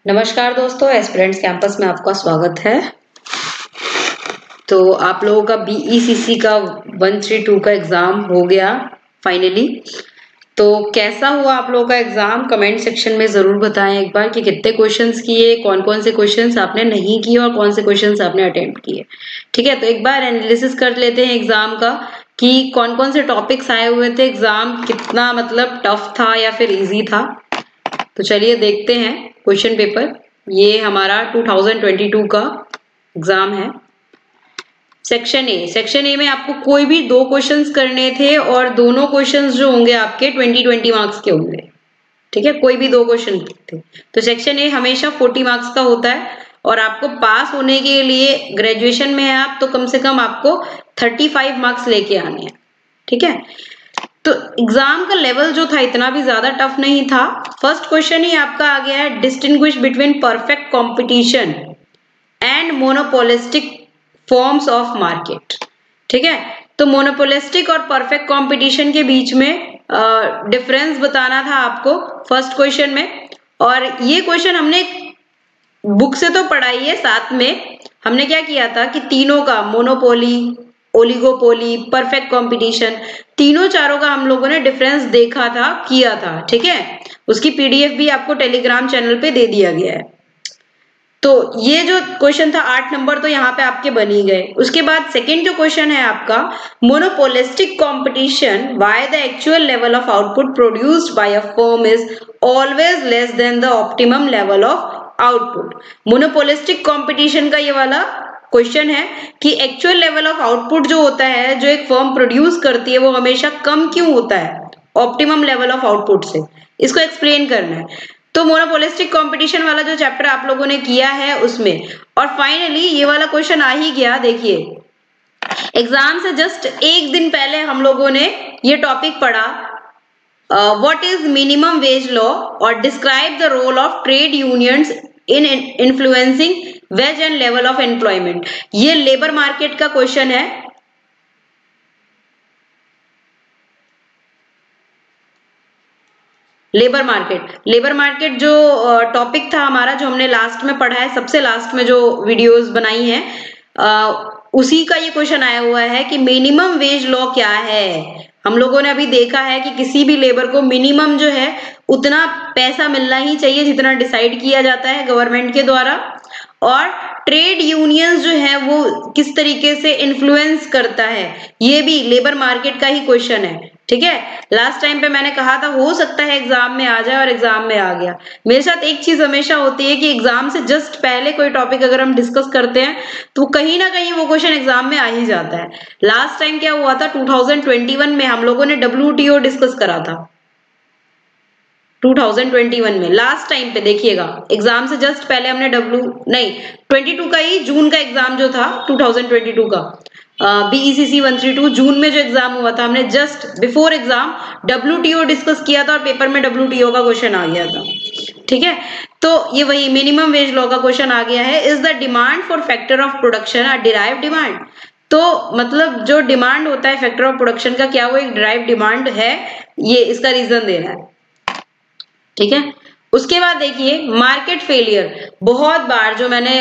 नमस्कार दोस्तों, aspirants campus में आपका स्वागत है। तो आप लोगों का बीईसीसी का 132 का एग्जाम हो गया फाइनली। तो कैसा हुआ आप लोगों का एग्जाम? कमेंट सेक्शन में जरूर बताएं एक बार कि कितने क्वेश्चंस किए, कौन कौन से क्वेश्चंस आपने नहीं किए और कौन से क्वेश्चंस आपने अटेम्प्ट किए। ठीक है, तो एक बार एनालिसिस कर लेते हैं एग्जाम का कि कौन कौन से टॉपिक्स आए हुए थे, एग्जाम कितना मतलब टफ था या फिर इजी था। तो चलिए देखते हैं क्वेश्चन पेपर। ये हमारा 2022 का एग्जाम है। सेक्शन ए में आपको कोई भी दो क्वेश्चंस करने थे और दोनों क्वेश्चंस जो होंगे आपके 20 मार्क्स के होंगे। ठीक है, कोई भी दो क्वेश्चन थे। तो सेक्शन ए हमेशा 40 मार्क्स का होता है और आपको पास होने के लिए, ग्रेजुएशन में है आप तो कम से कम आपको 35 मार्क्स लेके आने हैं। ठीक है, तो एग्जाम का लेवल जो था इतना भी ज्यादा टफ नहीं था। फर्स्ट क्वेश्चन ही आपका आ गया है, distinguish between perfect competition and monopolistic forms of market. ठीक है, तो मोनोपोलिस्टिक और परफेक्ट कंपटीशन के बीच में डिफरेंस बताना था आपको फर्स्ट क्वेश्चन में। और ये क्वेश्चन हमने बुक से तो पढ़ा ही है, साथ में हमने क्या किया था कि तीनों का, मोनोपोली, ओलिगोपोली, परफेक्ट कंपटीशन, तीनों चारों का हम लोगों ने डिफरेंस देखा था, किया था। ठीक है, उसकी पीडीएफ भी आपको टेलीग्राम चैनल पे दे दिया गया है। तो ये जो क्वेश्चन था 8 नंबर, तो यहाँ पे आपके बन ही गए। उसके बाद सेकंड जो क्वेश्चन है आपका, monopolistic competition, why the actual level of output produced by a firm is always less than the optimum level of output. Monopolistic competition का ये वाला क्वेश्चन है कि एक्चुअल लेवल ऑफ आउटपुट जो होता है, जो एक फर्म प्रोड्यूस करती है, वो हमेशा कम क्यों होता है ऑप्टिमम लेवल ऑफ आउटपुट से। इसको एक्सप्लेन करना है। तो मोनोपोलिस्टिक कंपटीशन वाला जो चैप्टर आप लोगों ने किया है उसमें, और फाइनली ये वाला क्वेश्चन आ ही गया। देखिए, एग्जाम से जस्ट एक दिन पहले हम लोगों ने ये टॉपिक पढ़ा, what is minimum wage law और describe the role of trade unions in influencing wage and level of employment. ये लेबर मार्केट का क्वेश्चन है। लेबर मार्केट जो टॉपिक था हमारा, जो हमने लास्ट में पढ़ा है, सबसे लास्ट में जो वीडियोस बनाई है, उसी का ये क्वेश्चन आया हुआ है कि मिनिमम वेज लॉ क्या है। हम लोगों ने अभी देखा है कि किसी भी लेबर को मिनिमम जो है उतना पैसा मिलना ही चाहिए जितना डिसाइड किया जाता है गवर्नमेंट के द्वारा। और ट्रेड यूनियंस जो है वो किस तरीके से इन्फ्लुएंस करता है, ये भी लेबर मार्केट का ही क्वेश्चन है। ठीक है, लास्ट टाइम पे मैंने कहा था हो सकता है एग्जाम में आ जाए, और एग्जाम में आ गया। मेरे साथ एक चीज हमेशा होती है कि एग्जाम से जस्ट पहले कोई टॉपिक अगर हम डिस्कस करते हैं तो कहीं ना कहीं वो क्वेश्चन एग्जाम में आ ही जाता है। लास्ट टाइम क्या हुआ था, 2021 में हम लोगों ने WTO डिस्कस करा था। 2021 में लास्ट टाइम पे देखिएगा, एग्जाम से जस्ट पहले हमने 22 का ही जून का एग्जाम जो था 2022 का, बीईसीसी 132 जून में जो एग्जाम हुआ था, हमने just before exam WTO discuss किया था और पेपर में WTO का क्वेश्चन आ गया था। ठीक है, तो ये वही मिनिमम वेज लॉ का क्वेश्चन आ गया है। Is the demand for factor of production a derived demand. तो मतलब जो डिमांड होता है फैक्टर ऑफ प्रोडक्शन का, क्या वो एक डिराइव्ड डिमांड है, ये इसका रीजन दे रहा है। ठीक है, उसके बाद देखिए मार्केट फेलियर। बहुत बार जो मैंने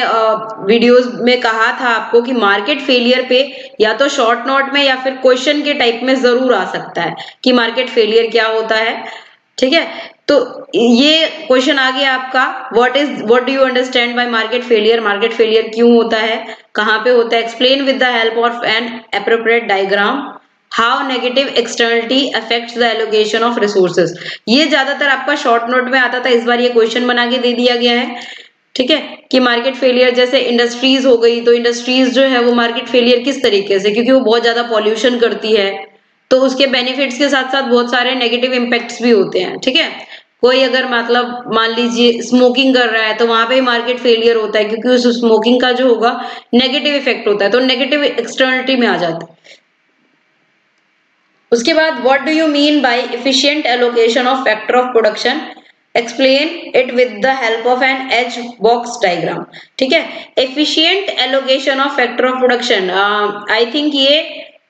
वीडियोस में कहा था आपको कि मार्केट फेलियर पे या तो शॉर्ट नोट में या फिर क्वेश्चन के टाइप में जरूर आ सकता है कि मार्केट फेलियर क्या होता है। ठीक है, तो ये क्वेश्चन आ गया आपका, what do you understand by market failure. Market failure क्यों होता है, कहाँ पे होता है, explain with the help of N appropriate diagram how negative externality affects the allocation of resources. ये ज्यादातर आपका शॉर्ट नोट में आता था, इस बार ये क्वेश्चन बना के दे दिया गया है। ठीक है, कि मार्केट फेलियर जैसे इंडस्ट्रीज हो गई, तो इंडस्ट्रीज जो है वो मार्केट फेलियर किस तरीके से, क्योंकि वो बहुत ज्यादा पॉल्यूशन करती है, तो उसके बेनिफिट्स के साथ साथ बहुत सारे नेगेटिव इम्पैक्ट्स भी होते हैं। ठीक है, कोई अगर मतलब मान लीजिए स्मोकिंग कर रहा है तो वहां पे मार्केट फेलियर होता है, क्योंकि उस स्मोकिंग का जो होगा नेगेटिव इफेक्ट होता है, तो नेगेटिव एक्सटर्नलिटी में आ जाता है। उसके बाद what do you mean by efficient allocation of factor of production, explain it with the help of an edge box diagram. ठीक है, efficient allocation of factor of production, I think ये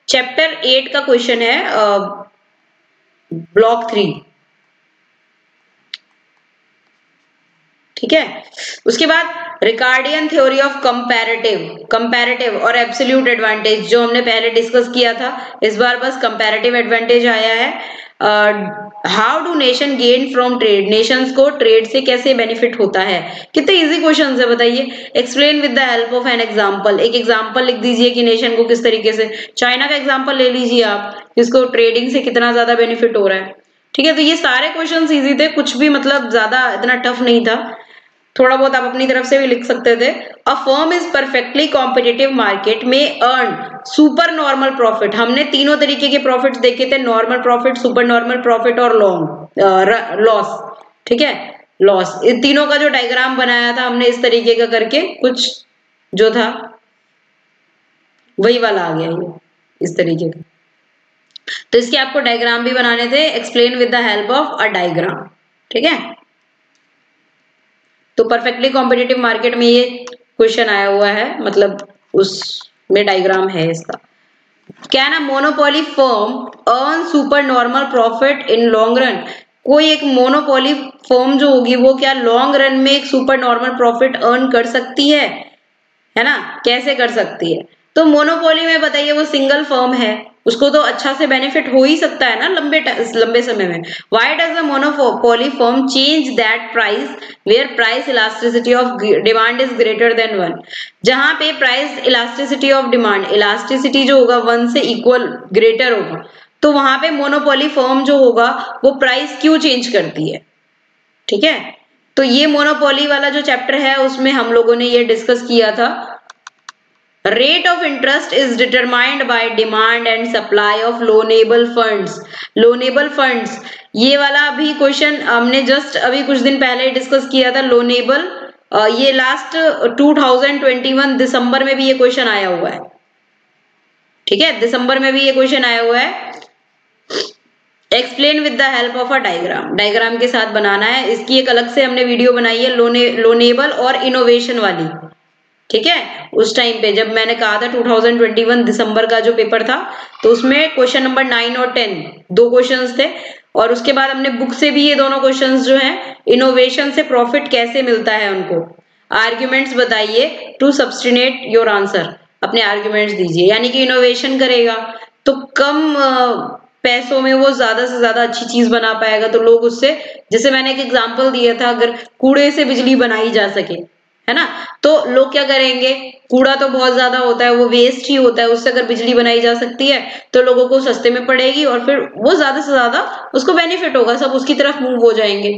chapter 8 का question है, block 3। ठीक है। उसके बाद Ricardian theory of comparative और एब्सोल्यूट एडवांटेज जो हमने पहले डिस्कस किया था, इस बार बस कंपैरेटिव एडवांटेज आया है। How do nation gain from trade, Nations को ट्रेड से कैसे बेनिफिट होता है। कितने इजी क्वेश्चन है बताइए। Explain with the help of an example, एक एग्जांपल लिख दीजिए कि नेशन को किस तरीके से, चाइना का एग्जांपल ले लीजिए आप, इसको ट्रेडिंग से कितना ज्यादा बेनिफिट हो रहा है। ठीक है, तो ये सारे क्वेश्चन इजी थे, कुछ भी मतलब ज्यादा इतना टफ नहीं था, थोड़ा बहुत आप अपनी तरफ से भी लिख सकते थे। A firm is perfectly competitive market में अर्न सुपर नॉर्मल प्रॉफिट, हमने तीनों तरीके के प्रॉफिट देखे थे, normal profit, super normal profit और लॉस। ठीक है, लॉस, इन तीनों का जो डायग्राम बनाया था हमने इस तरीके का करके, कुछ जो था वही वाला आ गया ये इस तरीके का। तो इसके आपको डायग्राम भी बनाने थे, explain with the help of a diagram. ठीक है, तो परफेक्टली कॉम्पिटिटिव मार्केट में ये क्वेश्चन आया हुआ है, मतलब उसमें डायग्राम है इसका। Can a monopoly firm earn super normal profit in long run, कोई एक मोनोपोली फर्म जो होगी वो क्या लॉन्ग रन में एक सुपर नॉर्मल प्रॉफिट अर्न कर सकती है ना, कैसे कर सकती है। तो मोनोपोली में बताइए, वो सिंगल फर्म है, उसको तो अच्छा से बेनिफिट हो ही सकता है ना लंबे समय में। Why does the monopoly firm change that price where price elasticity of demand is greater than 1, जहां पे price elasticity of demand, elasticity जो होगा 1 से इक्वल ग्रेटर होगा, तो वहां पे मोनोपोली फर्म जो होगा वो प्राइस क्यों चेंज करती है। ठीक है, तो ये मोनोपोली वाला जो चैप्टर है उसमें हम लोगों ने ये डिस्कस किया था। Rate of interest is determined by demand and supply of loanable funds, loanable funds, ये वाला अभी क्वेश्चन हमने जस्ट अभी कुछ दिन पहले डिस्कस किया था, लोनेबल, ये लास्ट 2021 दिसंबर में भी ये क्वेश्चन आया हुआ है। ठीक है, दिसंबर में भी ये क्वेश्चन आया हुआ है। Explain with the help of a diagram, diagram के साथ बनाना है, इसकी एक अलग से हमने वीडियो बनाई है लोनेबल और इनोवेशन वाली। ठीक है, उस टाइम पे जब मैंने कहा था 2021 दिसंबर का जो पेपर था, तो उसमें क्वेश्चन नंबर 9 और 10 दो क्वेश्चंस थे, और उसके बाद हमने बुक से भी ये दोनों क्वेश्चंस जो हैं, इनोवेशन से प्रॉफिट कैसे मिलता है उनको, आर्ग्यूमेंट्स बताइए टू सब्स्टिनेट योर आंसर, अपने आर्ग्यूमेंट्स दीजिए, यानी कि इनोवेशन करेगा तो कम पैसों में वो ज्यादा से ज्यादा अच्छी चीज बना पाएगा। तो लोग उससे, जैसे मैंने एक एग्जांपल दिया था, अगर कूड़े से बिजली बनाई जा सके, है ना, तो लोग क्या करेंगे, कूड़ा तो बहुत ज्यादा होता है, वो वेस्ट ही होता है, उससे अगर बिजली बनाई जा सकती है तो लोगों को सस्ते में पड़ेगी और फिर वो ज्यादा से ज्यादा उसको बेनिफिट होगा, सब उसकी तरफ मूव हो जाएंगे।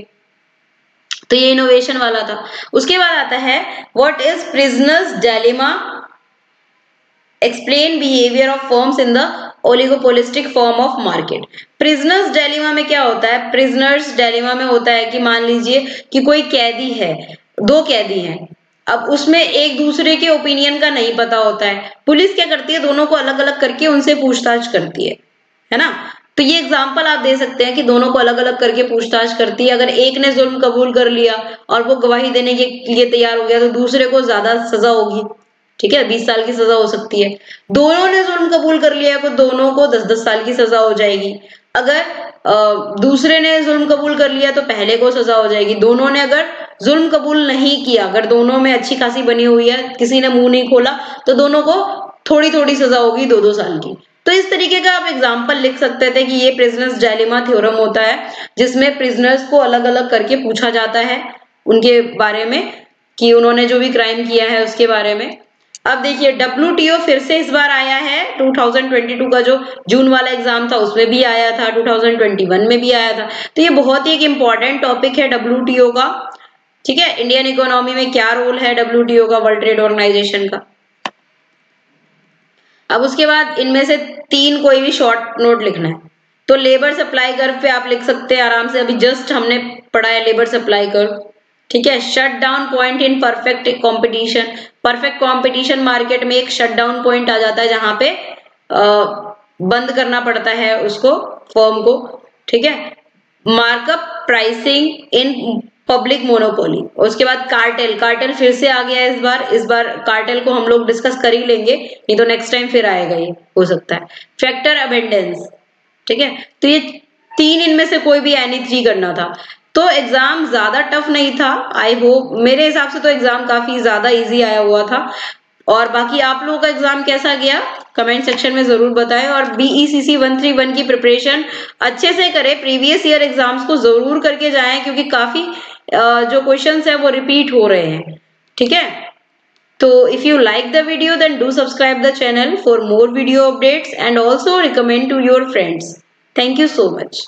तो ये इनोवेशन वाला था। उसके बाद आता है what is prisoners dilemma, explain behaviour of firms in the oligopolistic form of market. Prisoners dilemma में क्या होता है, प्रिजनर्स डायलेमा में होता है कि मान लीजिए कि कोई कैदी है, दो कैदी हैं, अब उसमें एक दूसरे के ओपिनियन का नहीं पता होता है, पुलिस क्या करती है, दोनों को अलग अलग करके उनसे पूछताछ करती है ना। तो ये एग्जांपल आप दे सकते हैं कि दोनों को अलग अलग करके पूछताछ करती है, अगर एक ने जुल्म कबूल कर लिया और वो गवाही देने के लिए तैयार हो गया तो दूसरे को ज्यादा सजा होगी। ठीक है, 20 साल की सजा हो सकती है। दोनों ने जुल्म कबूल कर लिया तो दोनों को 10-10 साल की सजा हो जाएगी। अगर दूसरे ने जुल्म कबूल कर लिया तो पहले को सजा हो जाएगी। दोनों ने अगर जुल्म कबूल नहीं किया, अगर दोनों में अच्छी खासी बनी हुई है, किसी ने मुंह नहीं खोला, तो दोनों को थोड़ी थोड़ी सजा होगी 2-2 साल की। तो इस तरीके का आप एग्जाम्पल लिख सकते थे कि ये प्रिजनर्स डायलेमा थ्योरम होता है, जिसमें प्रिजनर्स को अलग अलग करके पूछा जाता है उनके बारे में, कि उन्होंने जो भी क्राइम किया है उसके बारे में। अब देखिए WTO फिर से इस बार आया है, 2022 का जो जून वाला एग्जाम था उसमें भी आया था, 2021 में भी आया था। तो ये बहुत ही एक इम्पॉर्टेंट टॉपिक है WTO का। ठीक है, इंडियन इकोनॉमी में क्या रोल है WTO का, वर्ल्ड ट्रेड ऑर्गेनाइजेशन का। अब उसके बाद इनमें से 3 कोई भी शॉर्ट नोट लिखना है। तो लेबर सप्लाई कर्व पे आप लिख सकते हैं आराम से, अभी जस्ट हमने पढ़ा है लेबर सप्लाई कर्व। ठीक है, shut down point in perfect competition, perfect competition market में एक शट डाउन पॉइंट आ जाता है जहां पे बंद करना पड़ता है उसको, फर्म को। ठीक है, markup pricing in public monopoly. उसके बाद कार्टेल, कार्टेल फिर से आ गया इस बार कार्टेल को हम लोग डिस्कस कर ही लेंगे, नहीं तो नेक्स्ट टाइम फिर आएगा, ये हो सकता है। Factor abundance. ठीक है, तो ये 3 इनमें से कोई भी एनी 3 करना था। तो एग्जाम ज्यादा टफ नहीं था। आई होप, मेरे हिसाब से तो एग्जाम काफी ज्यादा इजी आया हुआ था। और बाकी आप लोगों का एग्जाम कैसा गया कमेंट सेक्शन में जरूर बताएं। और BECC 131 की प्रिपरेशन अच्छे से करें, प्रीवियस ईयर एग्जाम्स को जरूर करके जाएं, क्योंकि काफी जो क्वेश्चंस है वो रिपीट हो रहे हैं। ठीक है, तो if you like the video then do subscribe the channel for more video updates and also recommend to your friends. Thank you so much.